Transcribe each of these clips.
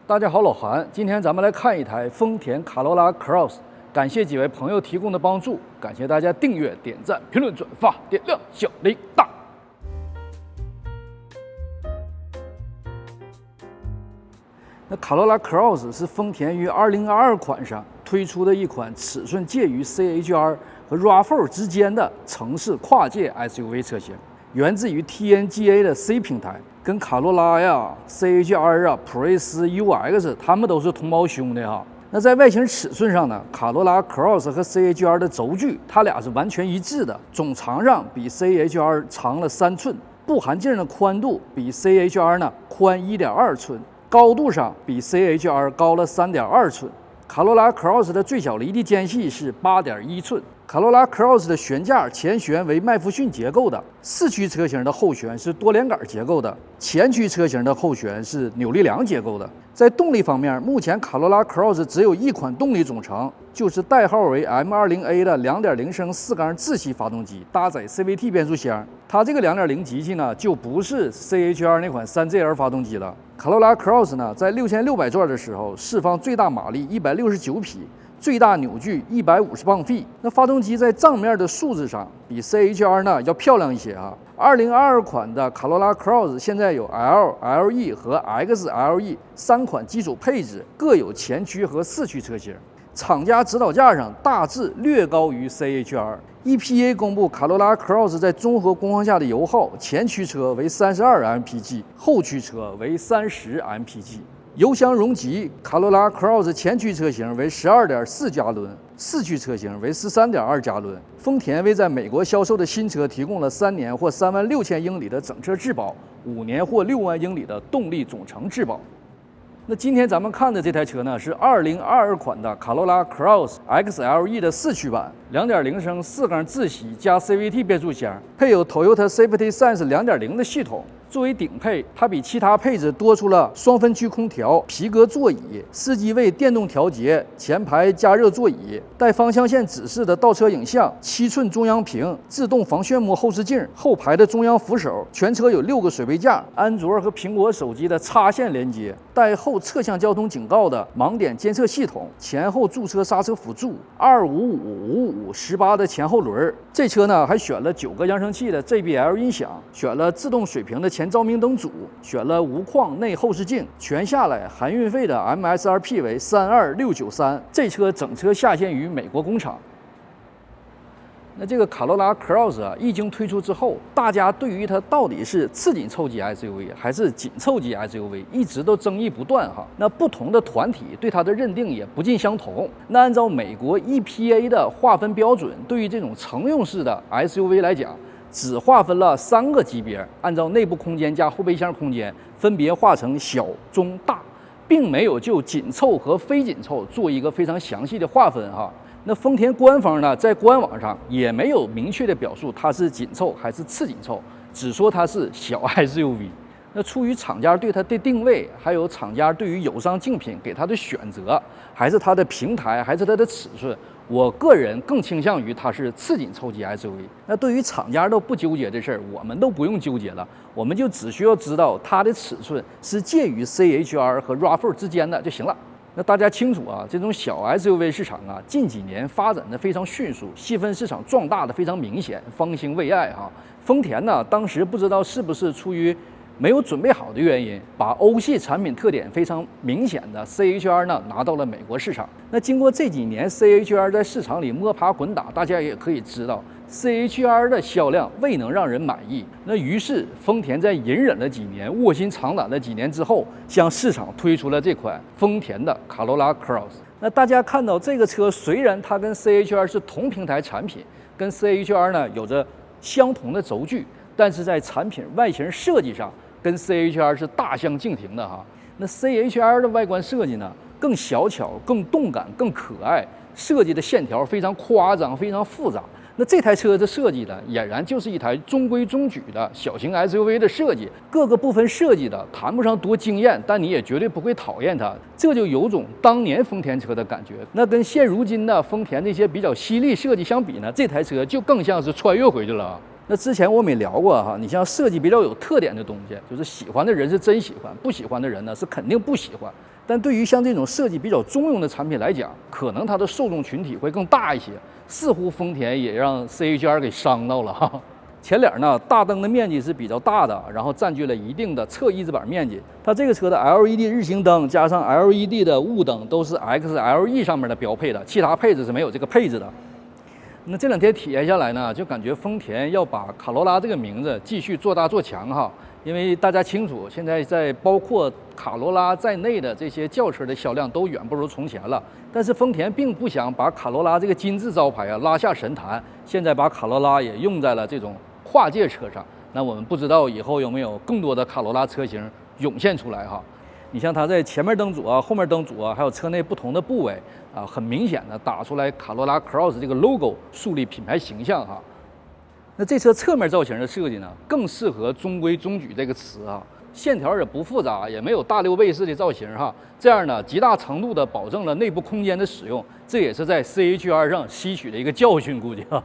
大家好，老韩，今天咱们来看一台丰田卡罗拉 Cross， 感谢几位朋友提供的帮助，感谢大家订阅、点赞、评论、转发、点亮小铃铛。那卡罗拉 Cross 是丰田于2022款上推出的一款尺寸介于 CHR 和 RAV4 之间的城市跨界 SUV 车型，源自于 TNGA 的 C 平台。跟卡罗拉呀、CHR 啊、普锐斯 UX， 他们都是同胞兄弟哈。那在外形尺寸上呢，卡罗拉 Cross 和 CHR 的轴距，它俩是完全一致的，总长上比 CHR 长了3寸，不含镜的宽度比 CHR 呢宽1.2寸，高度上比 CHR 高了3.2寸。卡罗拉 Cross 的最小离地间隙是8.1寸。卡罗拉 Cross 的悬架前悬为麦弗逊结构的，4驱车型的后悬是多连杆结构的，前驱车型的后悬是扭力梁结构的。在动力方面，目前卡罗拉 Cross 只有一款动力总成，就是代号为 M20A 的2.0升4缸自吸发动机，搭载 CVT 变速箱。它这个2.0机器呢，就不是 CHR 那款 3GL 发动机了。卡罗拉 Cross 呢，在6600转的时候释放最大马力169匹。最大扭矩150磅费，那发动机在账面的数字上比 CHR 呢要漂亮一些啊。2022款的卡罗拉 Cross 现在有 L、LE 和 XLE 3款基础配置，各有前驱和4驱车型。厂家指导价上大致略高于 CHR。EPA 公布卡罗拉 Cross 在综合工况下的油耗，前驱车为32 mpg， 后驱车为30 mpg。油箱容积，卡罗拉 Cross 前驱车型为12.4加仑，4驱车型为13.2加仑。丰田为在美国销售的新车提供了3年或36000英里的整车质保，5年或6万英里的动力总成质保。那今天咱们看的这台车呢，是2022款的卡罗拉 Cross XLE 的4驱版，2.0升4缸自吸加 CVT 变速箱，配有 Toyota Safety Sense 2.0的系统。作为顶配，它比其他配置多出了双分区空调、皮革座椅、司机位电动调节、前排加热座椅、带方向线指示的倒车影像、7寸中央屏、自动防眩目后视镜、后排的中央扶手，全车有6个水杯架，安卓和苹果手机的插线连接，带后侧向交通警告的盲点监测系统，前后驻车刹车辅助，255/555/18的前后轮。这车呢还选了9个扬声器的 JBL 音响，选了自动水平的前照明灯组，选了无框内后视镜，全下来含运费的 MSRP 为32693。这车整车下线于美国工厂。那这个卡罗拉 Cross 啊，一经推出之后，大家对于它到底是次紧凑级 SUV 还是紧凑级 SUV， 一直都争议不断哈。那不同的团体对它的认定也不尽相同。那按照美国 EPA 的划分标准，对于这种乘用式的 SUV 来讲，只划分了3个级别，按照内部空间加后备箱空间分别划成小、中、大，并没有就紧凑和非紧凑做一个非常详细的划分哈。那丰田官方呢，在官网上也没有明确的表述它是紧凑还是次紧凑，只说它是小 SUV。那出于厂家对它的定位，还有厂家对于友商竞品给它的选择，还是它的平台，还是它的尺寸，我个人更倾向于它是次紧凑级 SUV。那对于厂家都不纠结这事儿，我们都不用纠结了，我们就只需要知道它的尺寸是介于 CHR 和 RAV4 之间的就行了。那大家清楚啊，这种小 SUV 市场啊，近几年发展的非常迅速，细分市场壮大的非常明显，方兴未艾哈。丰田呢，当时不知道是不是出于没有准备好的原因，把欧系产品特点非常明显的 CHR 呢拿到了美国市场。那经过这几年 CHR 在市场里摸爬滚打，大家也可以知道 CHR 的销量未能让人满意。那于是丰田在隐忍了几年、卧薪尝胆了几年之后，向市场推出了这款丰田的卡罗拉 Cross。那大家看到这个车，虽然它跟 CHR 是同平台产品，跟 CHR 呢有着相同的轴距，但是在产品外形设计上跟 CHR 是大相径庭的哈。那 CHR 的外观设计呢，更小巧、更动感、更可爱，设计的线条非常夸张、非常复杂。那这台车的设计呢，俨然就是一台中规中矩的小型 SUV 的设计，各个部分设计的谈不上多惊艳，但你也绝对不会讨厌它。这就有种当年丰田车的感觉。那跟现如今的丰田那些比较犀利设计相比呢，这台车就更像是穿越回去了。那之前我们也聊过哈，你像设计比较有特点的东西，就是喜欢的人是真喜欢，不喜欢的人呢是肯定不喜欢。但对于像这种设计比较中庸的产品来讲，可能它的受众群体会更大一些。似乎丰田也让 CHR 给伤到了哈。前脸呢，大灯的面积是比较大的，然后占据了一定的侧翼子板面积。它这个车的 LED 日行灯加上 LED 的雾灯都是 XLE 上面的标配的，其他配置是没有这个配置的。那这两天体验下来呢，就感觉丰田要把卡罗拉这个名字继续做大做强哈。因为大家清楚，现在在包括卡罗拉在内的这些轿车的销量都远不如从前了。但是丰田并不想把卡罗拉这个金字招牌拉下神坛，现在把卡罗拉也用在了这种跨界车上。那我们不知道以后有没有更多的卡罗拉车型涌现出来哈。你像它在前面灯组啊、后面灯组啊，还有车内不同的部位啊，很明显的打出来卡罗拉 Cross 这个 logo， 树立品牌形象哈。那这车侧面造型的设计呢，更适合中规中矩这个词啊，线条也不复杂，也没有大溜背式的造型哈，这样呢，极大程度的保证了内部空间的使用，这也是在 CHR 上吸取的一个教训，估计哈。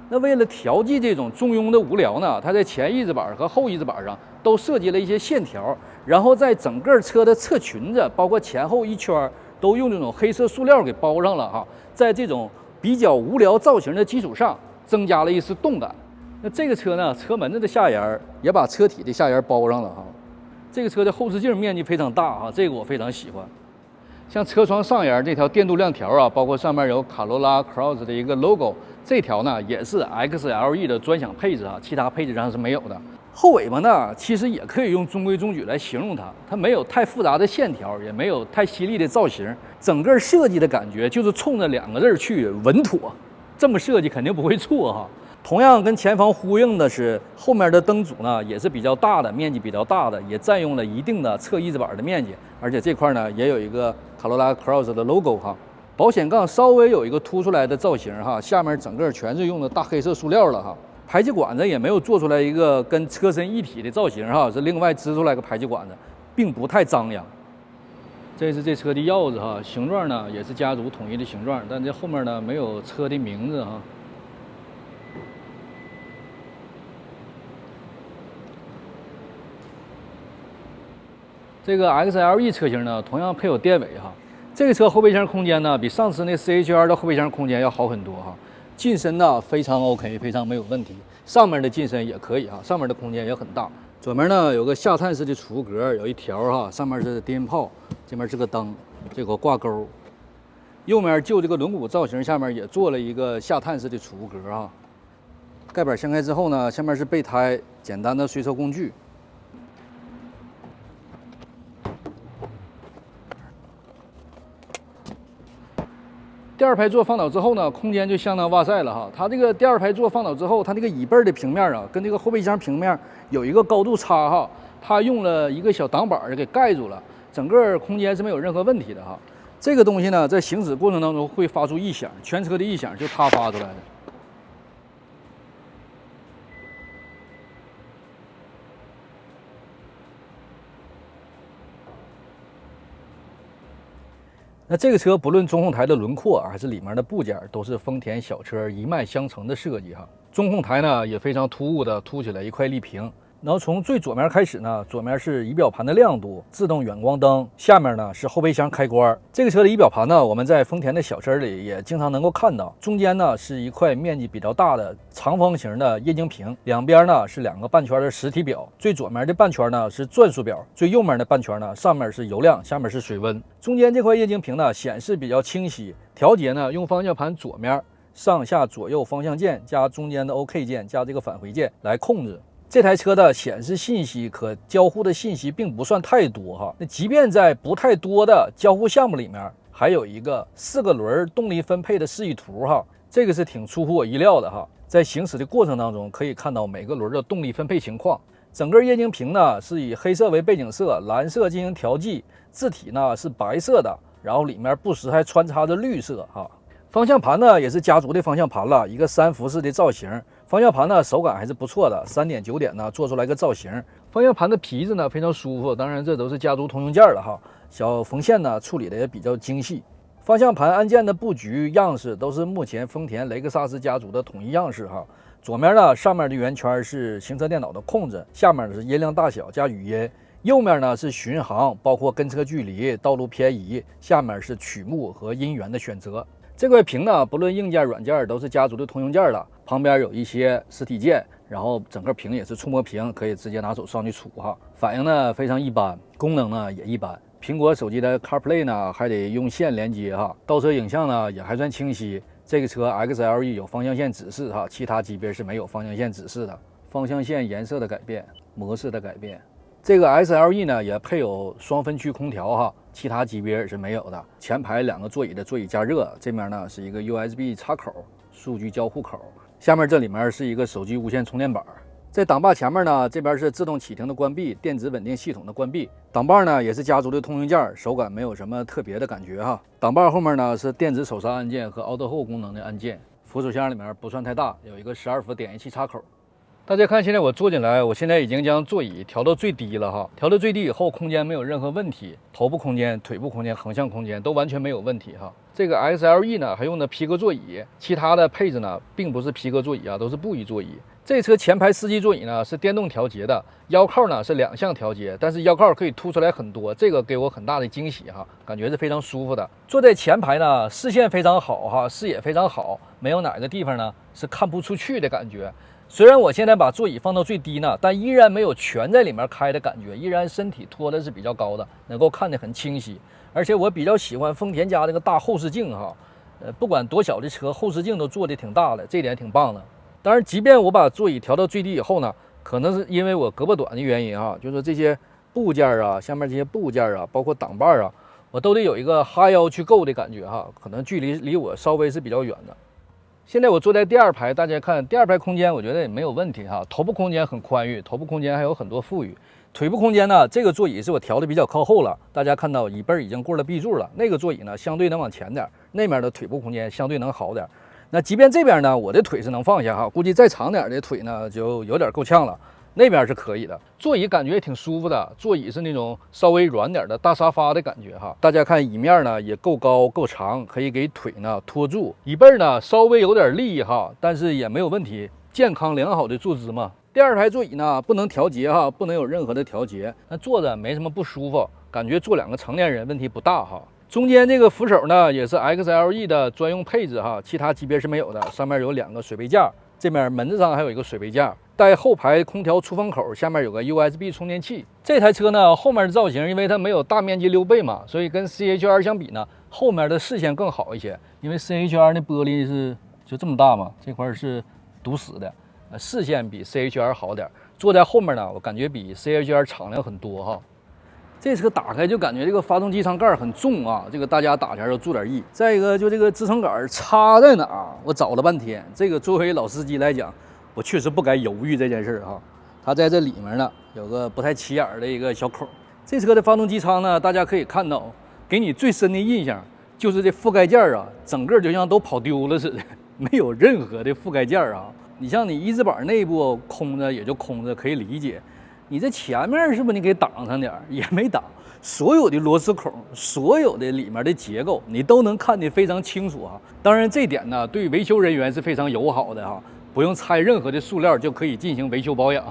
那为了调剂这种中庸的无聊呢，它在前翼子板和后翼子板上都设计了一些线条，然后在整个车的侧裙子，包括前后一圈，都用这种黑色塑料给包上了哈，在这种比较无聊造型的基础上，增加了一丝动感。那这个车呢，车门子的下沿也把车体的下沿包上了哈。这个车的后视镜面积非常大哈，这个我非常喜欢。像车窗上沿这条电镀亮条啊，包括上面有卡罗拉 Cross 的一个 logo， 这条呢也是 XLE 的专享配置啊，其他配置上是没有的。后尾巴呢，其实也可以用中规中矩来形容它，它没有太复杂的线条，也没有太犀利的造型，整个设计的感觉就是冲着两个字去稳妥。这么设计肯定不会错哈。同样跟前方呼应的是，后面的灯组呢也是比较大的，面积比较大的，也占用了一定的侧翼子板的面积，而且这块呢也有一个卡罗拉 Cross 的 logo 哈。保险杠稍微有一个凸出来的造型哈，下面整个全是用的大黑色塑料了哈。排气管子也没有做出来一个跟车身一体的造型哈，是另外支出来个排气管子，并不太张扬。这是这车的钥匙哈，形状呢也是家族统一的形状，但这后面呢没有车的名字哈。这个 XLE 车型呢，同样配有电尾哈。这个车后备箱空间呢，比上次那 CHR 的后备箱空间要好很多哈。进深呢非常 OK， 非常没有问题。上面的进深也可以哈，上面的空间也很大。左面呢有个下探式的储物格，有一条哈，上面是低音炮，这面是个灯，这个挂钩。右面就这个轮毂造型下面也做了一个下探式的储物格哈。盖板掀开之后呢，下面是备胎，简单的随车工具。第二排座放倒之后呢，空间就相当哇塞了哈。它这个第二排座放倒之后，它这个椅背的平面啊，跟这个后备箱平面有一个高度差哈。它用了一个小挡板给盖住了，整个空间是没有任何问题的哈。这个东西呢，在行驶过程当中会发出异响，全车的异响就它发出来的。那这个车不论中控台的轮廓还是里面的部件，都是丰田小车一脉相承的设计哈。中控台呢也非常突兀的凸起来一块立屏。然后从最左面开始呢，左面是仪表盘的亮度，自动远光灯，下面呢是后备箱开关。这个车的仪表盘呢，我们在丰田的小车里也经常能够看到。中间呢是一块面积比较大的长方形的液晶屏，两边呢是两个半圈的实体表。最左面的半圈呢是转速表，最右面的半圈呢上面是油量，下面是水温。中间这块液晶屏呢显示比较清晰，调节呢用方向盘左面上下左右方向键加中间的 OK 键加这个返回键来控制。这台车的显示信息可交互的信息并不算太多哈，那即便在不太多的交互项目里面，还有一个4个轮动力分配的示意图哈，这个是挺出乎我意料的哈。在行驶的过程当中，可以看到每个轮的动力分配情况。整个液晶屏呢是以黑色为背景色，蓝色进行调剂，字体呢是白色的，然后里面不时还穿插着绿色哈。方向盘呢也是家族的方向盘了，一个3辐式的造型。方向盘呢手感还是不错的，3.9点呢做出来个造型。方向盘的皮子呢非常舒服，当然这都是家族通用件了哈。小缝线呢处理的也比较精细。方向盘按键的布局样式都是目前丰田雷克萨斯家族的统一样式哈。左面呢上面的圆圈是行车电脑的控制，下面是音量大小加语音。右面呢是巡航，包括跟车距离、道路偏移，下面是曲目和音源的选择。这块屏呢，不论硬件、软件都是家族的通用件了。旁边有一些实体键，然后整个屏也是触摸屏，可以直接拿手上去触哈。反应呢非常一般，功能呢也一般。苹果手机的 CarPlay 呢还得用线连接哈，倒车影像呢也还算清晰。这个车 XLE 有方向线指示哈，其他级别是没有方向线指示的。方向线颜色的改变，模式的改变。这个 XLE 呢也配有双分区空调哈，其他级别也是没有的。前排2个座椅的座椅加热，这面呢是一个 USB 插口，数据交互口。下面这里面是一个手机无线充电板。在挡把前面呢，这边是自动启停的关闭，电子稳定系统的关闭。挡把呢也是家族的通用件，手感没有什么特别的感觉哈。挡把后面呢是电子手刹按键和 Auto Hold 功能的按键。扶手箱里面不算太大，有一个12伏点1器插口。大家看，现在我坐进来，我现在已经将座椅调到最低了哈，调到最低以后，空间没有任何问题，头部空间、腿部空间、横向空间都完全没有问题哈。这个 XLE 呢还用的皮革座椅，其他的配置呢并不是皮革座椅啊，都是布艺座椅。这车前排司机座椅呢是电动调节的，腰靠呢是2项调节，但是腰靠可以凸出来很多，这个给我很大的惊喜哈，感觉是非常舒服的。坐在前排呢，视线非常好哈，视野非常好，没有哪个地方呢是看不出去的感觉。虽然我现在把座椅放到最低呢，但依然没有全在里面开的感觉，依然身体托的是比较高的，能够看得很清晰。而且我比较喜欢丰田家这个大后视镜哈，不管多小的车，后视镜都做的挺大的，这点挺棒的。当然，即便我把座椅调到最低以后呢，可能是因为我胳膊短的原因哈，就是这些部件啊，下面这些部件啊，包括挡把啊，我都得有一个哈腰去够的感觉哈，可能距离离我稍微是比较远的。现在我坐在第2排，大家看第2排空间，我觉得也没有问题哈。头部空间很宽裕，头部空间还有很多富裕。腿部空间呢，这个座椅是我调的比较靠后了，大家看到椅背已经过了 B 柱了。那个座椅呢，相对能往前点，那面的腿部空间相对能好点。那即便这边呢，我的腿是能放下哈，估计再长点的腿呢就有点够呛了。那边是可以的，座椅感觉也挺舒服的，座椅是那种稍微软点的大沙发的感觉哈。大家看椅面呢也够高够长，可以给腿呢托住，椅背呢稍微有点立哈，但是也没有问题，健康良好的坐姿嘛。第2排座椅呢不能调节哈，不能有任何的调节，那坐着没什么不舒服，感觉坐2个成年人问题不大哈。中间这个扶手呢也是 XLE 的专用配置哈，其他级别是没有的，上面有2个水杯架，这面门子上还有一个水杯架。带后排空调出风口，下面有个 USB 充电器。这台车呢，后面的造型，因为它没有大面积溜背嘛，所以跟 CHR 相比呢，后面的视线更好一些。因为 CHR 那玻璃是就这么大嘛，这块是堵死的，视线比 CHR 好点。坐在后面呢，我感觉比 CHR 敞亮很多哈。这车打开就感觉这个发动机舱盖很重啊，这个大家打前要注点意。再一个，就这个支撑杆插在哪，我找了半天。这个作为老司机来讲，我确实不该犹豫这件事哈，它在这里面呢有个不太起眼的一个小孔。这车的发动机舱呢，大家可以看到，给你最深的印象就是这覆盖件啊，整个就像都跑丢了似的，没有任何的覆盖件啊。你像你1字板内部空着也就空着，可以理解。你这前面是不是你给挡上点也没挡？所有的螺丝孔，所有的里面的结构，你都能看得非常清楚啊。当然这点呢，对维修人员是非常友好的哈。不用拆任何的塑料就可以进行维修保养，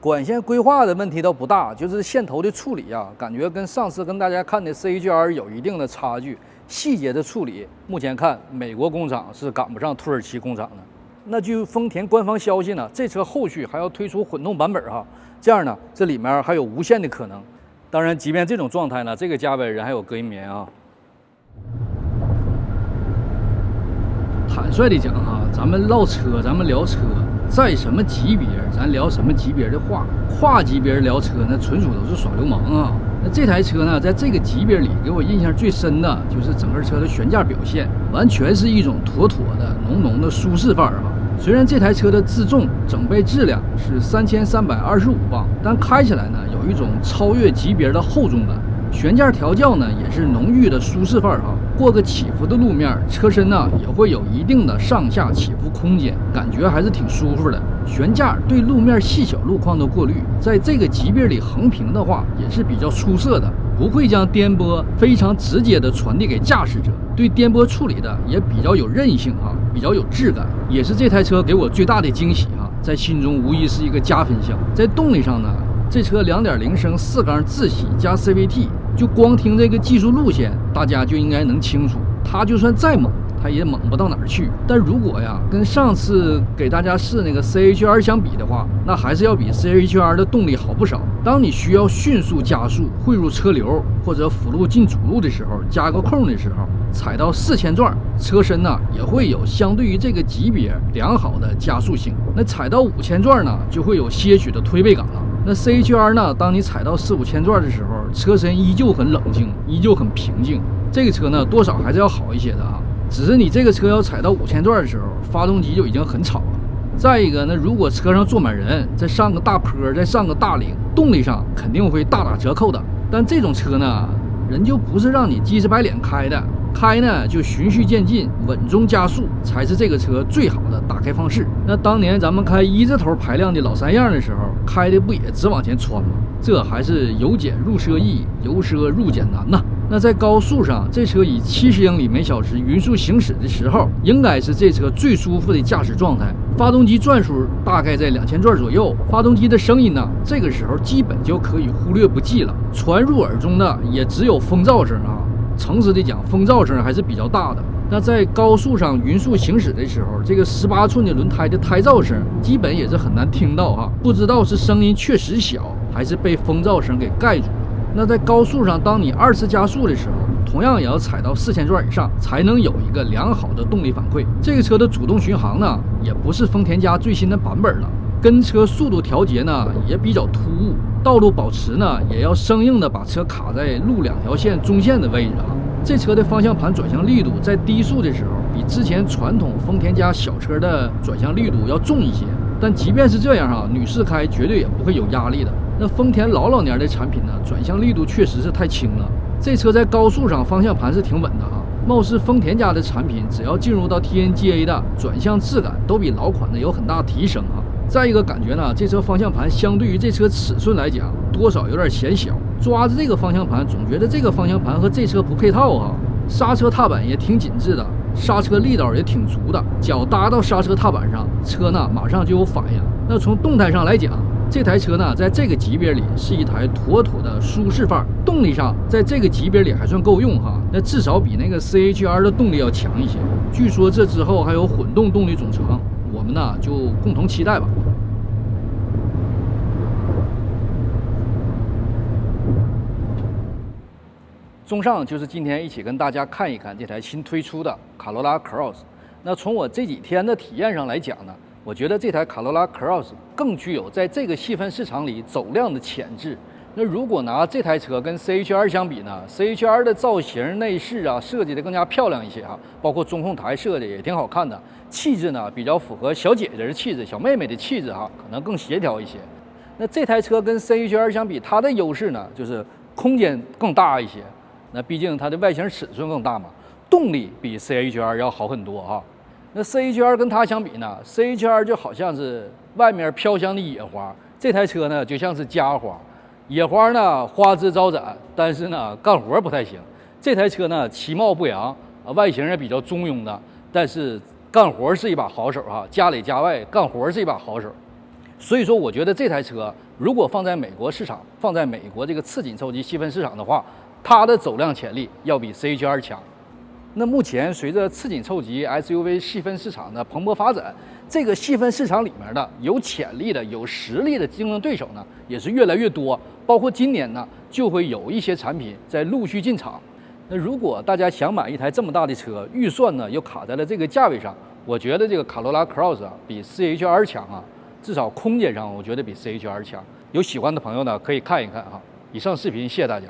管线规划的问题倒不大，就是线头的处理啊，感觉跟上次跟大家看的 CHR 有一定的差距。细节的处理，目前看美国工厂是赶不上土耳其工厂的。那据丰田官方消息呢，这车后续还要推出混动版本哈，这样呢，这里面还有无限的可能。当然，即便这种状态呢，这个价位人还有隔音棉啊。坦率的讲哈，咱们唠车，咱们聊车，在什么级别，咱聊什么级别的话。跨级别聊车，那纯属都是耍流氓啊！那这台车呢，在这个级别里，给我印象最深的就是整个车的悬架表现，完全是一种妥妥的、浓浓的舒适范儿哈。虽然这台车的自重整备质量是3325磅，但开起来呢，有一种超越级别的厚重感。悬架调教呢，也是浓郁的舒适范儿哈。过个起伏的路面，车身呢也会有一定的上下起伏空间，感觉还是挺舒服的。悬架对路面细小路况的过滤，在这个级别里横平的话，也是比较出色的，不会将颠簸非常直接的传递给驾驶者。对颠簸处理的也比较有韧性哈，比较有质感，也是这台车给我最大的惊喜哈，在心中无疑是一个加分项。在动力上呢，这车2.0升4缸自吸加 CVT， 就光听这个技术路线，大家就应该能清楚，它就算再猛，它也猛不到哪儿去。但如果呀，跟上次给大家试那个 CHR 相比的话，那还是要比 CHR 的动力好不少。当你需要迅速加速汇入车流或者辅路进主路的时候，加个空的时候，踩到4000转，车身呢也会有相对于这个级别良好的加速性。那踩到5000转呢，就会有些许的推背感了。那 CHR 呢，当你踩到4、5000转的时候，车身依旧很冷静，依旧很平静。这个车呢，多少还是要好一些的啊。只是你这个车要踩到5000转的时候，发动机就已经很吵了。再一个呢，如果车上坐满人，再上个大坡，再上个大岭，动力上肯定会大打折扣的。但这种车呢，人就不是让你鸡翅白脸开的，开呢就循序渐进，稳中加速才是这个车最好的打开方式。那当年咱们开1字头排量的老三样的时候，开的不也直往前窜吗？这还是由俭入奢易，由奢入俭难呐。那在高速上，这车以70英里每小时匀速行驶的时候，应该是这车最舒服的驾驶状态。发动机转速大概在2000转左右，发动机的声音呢，这个时候基本就可以忽略不计了。传入耳中的也只有风噪声啊。诚实的讲，风噪声还是比较大的。那在高速上匀速行驶的时候，这个18寸的轮胎的胎噪声基本也是很难听到哈，不知道是声音确实小，还是被风噪声给盖住了。那在高速上，当你2次加速的时候，同样也要踩到4000转以上，才能有一个良好的动力反馈。这个车的主动巡航呢，也不是丰田家最新的版本了，跟车速度调节呢也比较突兀，道路保持呢也要生硬的把车卡在路2条线中线的位置啊。这车的方向盘转向力度在低速的时候，比之前传统丰田家小车的转向力度要重一些。但即便是这样哈，女士开绝对也不会有压力的。那丰田老年的产品呢，转向力度确实是太轻了。这车在高速上方向盘是挺稳的哈，貌似丰田家的产品只要进入到 TNGA 的转向质感都比老款的有很大提升哈。再一个感觉呢，这车方向盘相对于这车尺寸来讲，多少有点显小，抓着这个方向盘总觉得这个方向盘和这车不配套啊。刹车踏板也挺紧致的，刹车力道也挺足的，脚搭到刹车踏板上，车呢马上就有反应。那从动态上来讲，这台车呢在这个级别里是一台妥妥的舒适范儿，动力上在这个级别里还算够用哈，那至少比那个 CHR 的动力要强一些。据说这之后还有混动动力总成，我们呢就共同期待吧。综上就是今天一起跟大家看一看这台新推出的卡罗拉 Cross。那从我这几天的体验上来讲呢，我觉得这台卡罗拉 Cross 更具有在这个细分市场里走量的潜质。那如果拿这台车跟 CHR 相比呢 ，CHR 的造型、内饰啊设计的更加漂亮一些啊，包括中控台设计也挺好看的，气质呢比较符合小姐姐的气质、小妹妹的气质哈，可能更协调一些。那这台车跟 CHR 相比，它的优势呢就是空间更大一些。那毕竟它的外形尺寸更大嘛，动力比 CHR 要好很多哈。那 CHR 跟它相比呢 ，CHR 就好像是外面飘香的野花，这台车呢就像是家花。野花呢花枝招展，但是呢干活不太行。这台车呢其貌不扬，外形也比较中庸的，但是干活是一把好手哈，家里家外干活是一把好手。所以说，我觉得这台车如果放在美国市场，放在美国这个次紧凑级细分市场的话，它的走量潜力要比 CHR 强。那目前随着次紧凑级 SUV 细分市场的蓬勃发展，这个细分市场里面的有潜力的、有实力的竞争对手呢，也是越来越多。包括今年呢，就会有一些产品在陆续进场。那如果大家想买一台这么大的车，预算呢又卡在了这个价位上，我觉得这个卡罗拉 Cross 啊比 CHR 强啊，至少空间上我觉得比 CHR 强。有喜欢的朋友呢可以看一看哈。以上视频谢谢大家。